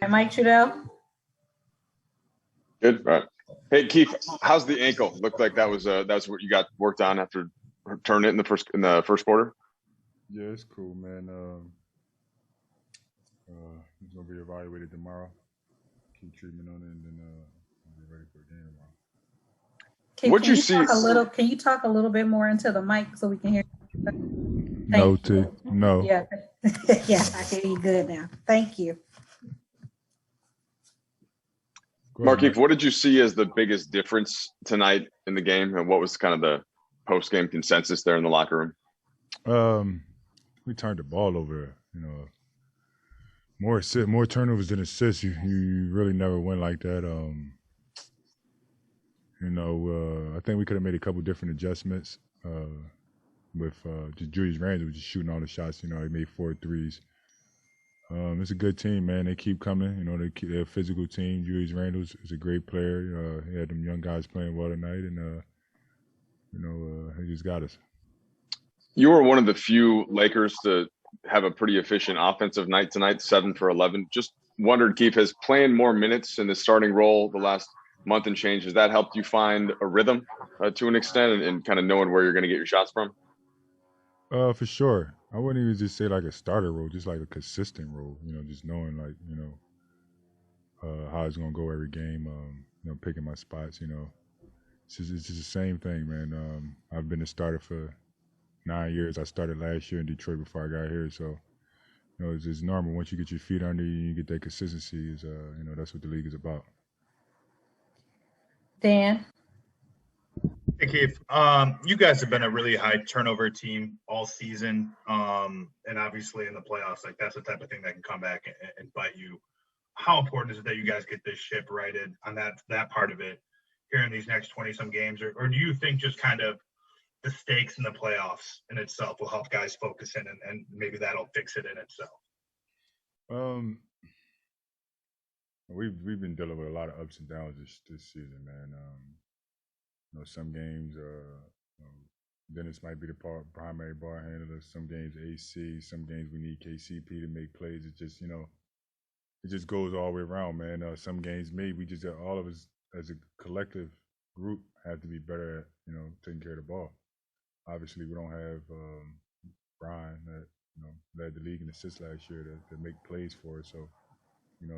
Mike Trudell. Good. All right. Hey Keith, how's the ankle? Looked like that's what you got worked on after turning it in the first quarter. Yeah, it's cool, man. He's gonna be evaluated tomorrow. Keep treatment on it, and then we'll be ready for the game tomorrow. What'd you see? Can you talk a little bit more into the mic so we can hear you? No, T. No. Yeah. Yeah, I hear you good now. Thank you. Markieff, what did you see as the biggest difference tonight in the game, and what was kind of the post-game consensus there in the locker room? We turned the ball over. More turnovers than assists. You really never win like that. I think we could have made a couple different adjustments. With just Julius Randle was just shooting all the shots. He made 4 threes. It's a good team, man. They keep coming. They're a physical team. Julius Randle is a great player. He had them young guys playing well tonight, and he just got us. You were one of the few Lakers to have a pretty efficient offensive night tonight, 7 for 11. Just wondered, Keith, has playing more minutes in the starting role the last month and change, has that helped you find a rhythm to an extent and kind of knowing where you're going to get your shots from? For sure. I wouldn't even just say like a starter role, just like a consistent role, just knowing how it's going to go every game, picking my spots, It's just the same thing, man. I've been a starter for 9 years. I started last year in Detroit before I got here. So, it's just normal. Once you get your feet under you, you get that consistency, that's what the league is about. Dan? Hey, Keith. You guys have been a really high turnover team all season. And obviously in the playoffs, like that's the type of thing that can come back and bite you. How important is it that you guys get this ship righted on that part of it here in these next 20-some games? Or do you think just kind of the stakes in the playoffs in itself will help guys focus in and maybe that'll fix it in itself? We've been dealing with a lot of ups and downs this season, man. Some games, Dennis might be the primary ball handler. Some games AC. Some games we need KCP to make plays. It just, it just goes all the way around, man. Some games maybe we just all of us as a collective group have to be better at, taking care of the ball. Obviously, we don't have Brian that led the league in assists last year to make plays for us. So,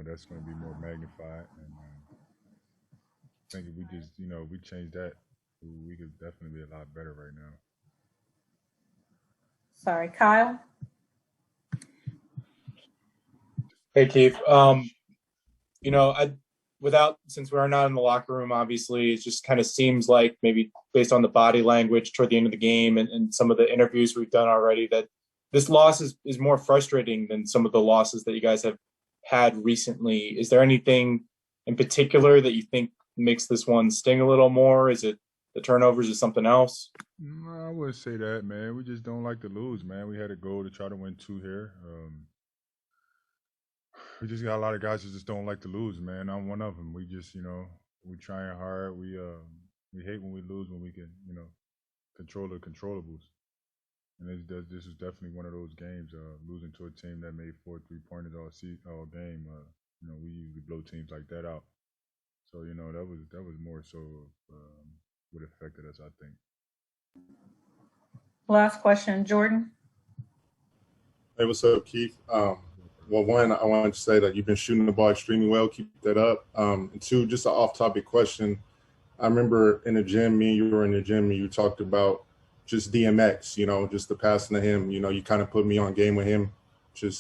that's going to be more magnified. And I think if we just, we change that, we could definitely be a lot better right now. Sorry, Kyle? Hey, Keith. Since we're not in the locker room, obviously, it just kind of seems like maybe based on the body language toward the end of the game and some of the interviews we've done already that this loss is more frustrating than some of the losses that you guys have had recently. Is there anything in particular that you think makes this one sting a little more? Is it the turnovers or something else? No, I wouldn't say that, man. We just don't like to lose, man. We had a goal to try to win 2 here. We just got a lot of guys who just don't like to lose, man. I'm one of them. We just, we trying hard. We hate when we lose when we can, control the controllables. And this is definitely one of those games. Losing to a team that made 4 3-pointers all game. We usually blow teams like that out. So that was more so what affected us, I think. Last question, Jordan. Hey, what's up, Keith? Well, one, I wanted to say that you've been shooting the ball extremely well. Keep that up. And 2, just an off-topic question. I remember in the gym, you were in the gym, and you talked about just DMX, just the passing to him. You kind of put me on game with him.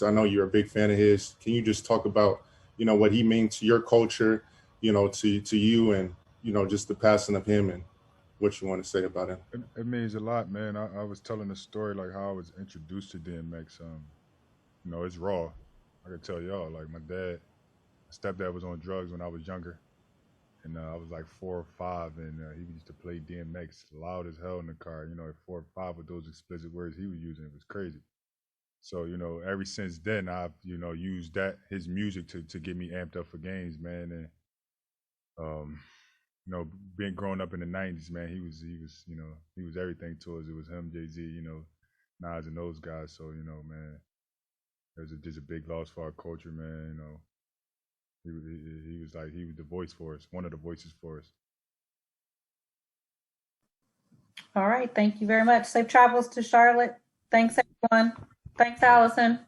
I know you're a big fan of his. Can you just talk about, what he means to your culture, to you and, just the passing of him and what you want to say about him? It means a lot, man. I was telling a story like how I was introduced to DMX. It's raw. I can tell y'all, like my stepdad was on drugs when I was younger. And I was like 4 or 5, and he used to play DMX loud as hell in the car. At 4 or 5 with those explicit words he was using, it was crazy. So, ever since then, I've, used his music to get me amped up for games, man. And, being growing up in the 90s, man, he was everything to us. It was him, Jay-Z, Nas and those guys. So, man, there's just a big loss for our culture, man. He was the voice for us, one of the voices for us. All right. Thank you very much. Safe travels to Charlotte. Thanks, everyone. Thanks, Allison.